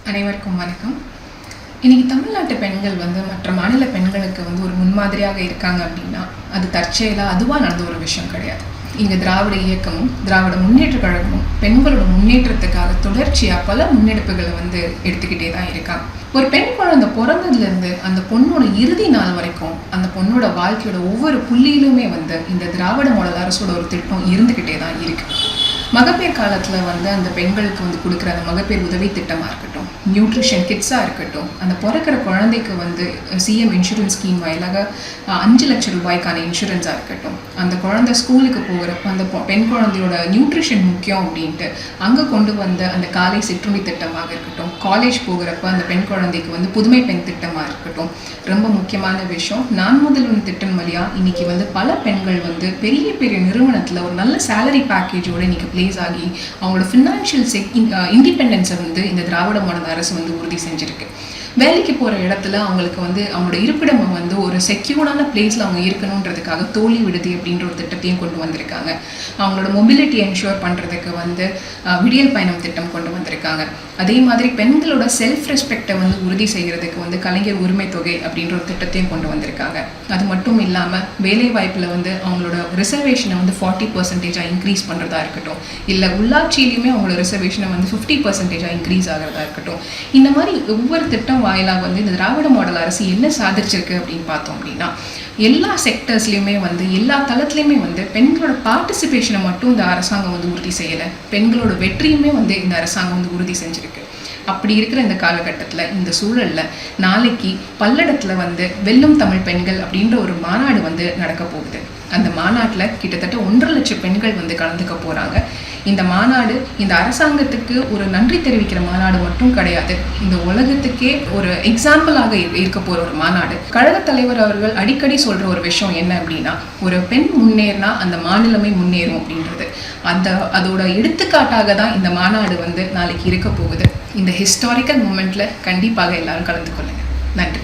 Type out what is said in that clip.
அனைவருக்கும் வணக்கம். இன்னைக்கு தமிழ்நாட்டு பெண்கள் மற்ற மாநில பெண்களுக்கு ஒரு முன்மாதிரியாக இருக்காங்க அப்படின்னா அது தற்செயலாக அதுவாக நடந்த ஒரு விஷயம் கிடையாது. இங்கே திராவிட இயக்கமும் திராவிட முன்னேற்ற கழகமும் பெண்களோட முன்னேற்றத்துக்காக தொடர்ச்சியாக பல முன்னெடுப்புகளை எடுத்துக்கிட்டே தான் இருக்காங்க. ஒரு பெண் குழந்தை பிறந்ததுலேருந்து அந்த பொண்ணோட இறுதி நாள் வரைக்கும் அந்த பொண்ணோட வாழ்க்கையோட ஒவ்வொரு புள்ளியிலுமே இந்த திராவிட மாடல் அரசோட ஒரு திட்டம் இருந்துக்கிட்டே தான் இருக்கு. மகப்பேறு காலத்தில் அந்த பெண்களுக்கு கொடுக்குற அந்த மகப்பேறு உதவி திட்டமாக இருக்கட்டும், நியூட்ரிஷன் கிட்ஸாக இருக்கட்டும், அந்த பிறக்கிற குழந்தைக்கு சிஎம் இன்சூரன்ஸ் ஸ்கீம் வாயிலாக 5 லட்சம் ரூபாய்க்கான இன்சூரன்ஸாக இருக்கட்டும், அந்த குழந்தை ஸ்கூலுக்கு போகிறப்ப அந்த பெண் குழந்தையோட நியூட்ரிஷன் முக்கியம் அப்படின்ட்டு அங்கே கொண்டு வந்த அந்த காலை சிற்றுண்டி திட்டமாக இருக்கட்டும், காலேஜ் போகிறப்ப அந்த பெண் குழந்தைக்கு புதுமை பெண் திட்டமாக இருக்கட்டும், ரொம்ப முக்கியமான விஷயம் நான் முதல்வன் திட்டம் வழியாக இன்னைக்கு பல பெண்கள் பெரிய பெரிய நிறுவனத்தில் ஒரு நல்ல சேலரி பேக்கேஜோடு இன்னைக்கு பிளேஸ் ஆகி அவங்களோட ஃபினான்ஷியல் இண்டிபெண்டன்ஸை இந்த திராவிட மாடல் அரசு உறுதி செஞ்சிருக்கு. வேலைக்கு போகிற இடத்துல அவங்களுக்கு அவங்களோட இருப்பிடம் ஒரு செக்யூர்டான பிளேஸில் அவங்க இருக்கணுன்றதுக்காக தோழி விடுதி அப்படின்ற ஒரு திட்டத்தையும் கொண்டு வந்திருக்காங்க. அவங்களோட மொபிலிட்டி என்ஷூர் பண்ணுறதுக்கு விடியல் பயணம் திட்டம் கொண்டு வந்திருக்காங்க. அதே மாதிரி பெண்களோட செல்ஃப் ரெஸ்பெக்டை உறுதி செய்கிறதுக்கு கலைஞர் உரிமை தொகை அப்படின்ற ஒரு திட்டத்தையும் கொண்டு வந்திருக்காங்க. அது மட்டும் இல்லாமல் வேலை வாய்ப்பில் அவங்களோட ரிசர்வேஷனை 40% இன்க்ரீஸ் பண்ணுறதா இருக்கட்டும், இல்லை உள்ளாட்சியிலையுமே அவங்களோட ரிசர்வேஷனை 50% இன்க்ரீஸ் ஆகிறதா இருக்கட்டும், இந்த மாதிரி ஒவ்வொரு திட்டம் வாயிலாக இந்த திராவிட மாடல் அரசு என்ன சாதிச்சிருக்கு அப்படின்னு பார்த்தோம் அப்படின்னா எல்லா செக்டர்ஸ்லையுமே எல்லா தளத்துலையுமே பெண்களோட பார்ட்டிசிபேஷனை மட்டும் இந்த அரசாங்கம் உறுதி செய்யலை, பெண்களோட வெற்றியுமே இந்த அரசாங்கம் உறுதி செஞ்சிருக்கு. அப்படி இருக்கிற இந்த காலகட்டத்தில் இந்த சூழலில் நாளைக்கு பல்லடத்தில் வெல்லும் தமிழ் பெண்கள் அப்படின்ற ஒரு மாநாடு நடக்க போகுது. அந்த மாநாட்டில் கிட்டத்தட்ட 1.5 லட்சம் பெண்கள் கலந்துக்க போகிறாங்க. இந்த மாநாடு இந்த அரசாங்கத்துக்கு ஒரு நன்றி தெரிவிக்கிற மாநாடு மட்டும் கிடையாது, இந்த உலகத்துக்கே ஒரு எக்ஸாம்பிளாக இருக்க போகிற ஒரு மாநாடு. கழக தலைவர் அவர்கள் அடிக்கடி சொல்கிற ஒரு விஷயம் என்ன அப்படின்னா, ஒரு பெண் முன்னேறினா அந்த மாநிலமே முன்னேறும் அப்படின்றது. அதோட எடுத்துக்காட்டாக தான் இந்த மாநாடு நாளைக்கு இருக்க போகுது. இந்த ஹிஸ்டாரிக்கல் மூமெண்ட்டில் கண்டிப்பாக எல்லாரும் கலந்து கொள்ளுங்க. நன்றி.